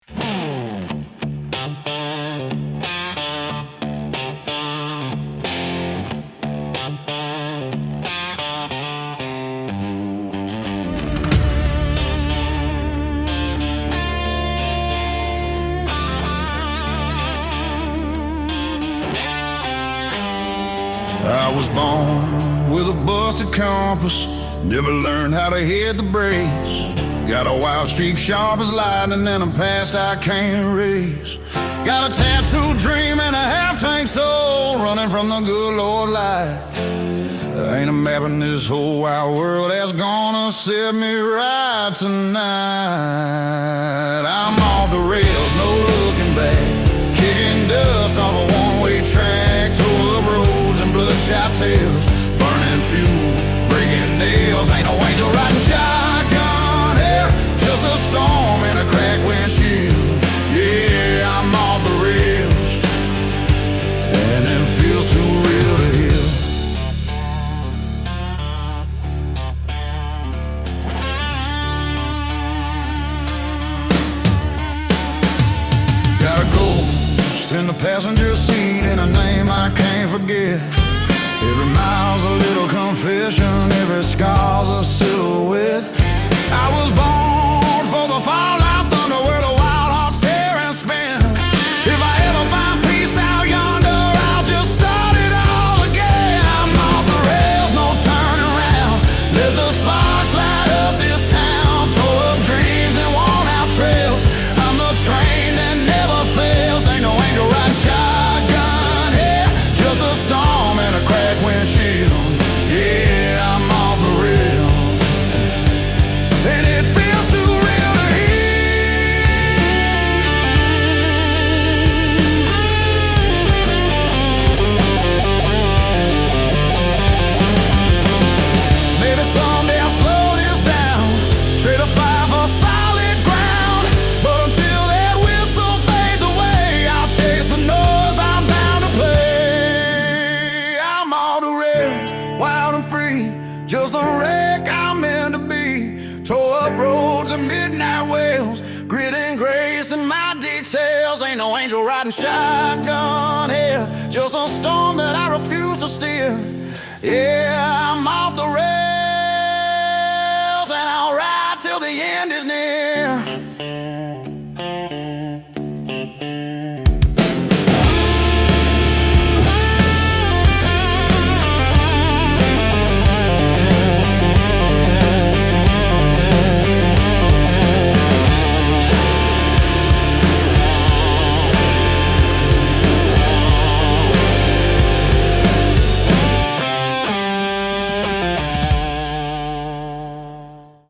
I was born with a busted compass, never learned how to hit the brakes. Got a wild streak sharp as lightning and a past I can't erase. Got a tattooed dream and a half-tank soul running from the good Lord light. There ain't a map in this whole wide world that's gonna set me right tonight. I'm off the rails, no looking back, kicking dust off a one-way track, tore up roads and bloodshot tales, burning fuel, breaking nails. Ain't no angel riding shotgun here, just a storm in a cracked windshield. Yeah, I'm off the rails, and it feels too real to heal. Got a ghost in the passenger seat and a name I can't forget. Every mile's a little confession, every scar's a silhouette. I was born for the fallout thunder where the wild hearts tear and spin. If I ever find peace out yonder, I'll just start it all again. I'm off the rails, no turning around. Let the sparks light up this town. Tore up dreams and worn out trails. I'm the train that never fails. Ain't no angel riding shotgun here, just a storm and a cracked windshield. Yeah, I'm off the rails, and it feels too real to maybe someday I'll slow this down, trade a fire for solid ground. But until that whistle fades away, I'll chase the noise I'm bound to play. I'm on the rails, wild and free, just the wreck I'm meant to be. Tore up roads and midnight wails, grit and grace in my details. Ain't no angel riding shotgun here, just a storm that I refuse to steer. Yeah, I'm off the rails, and I'll ride till the end is near.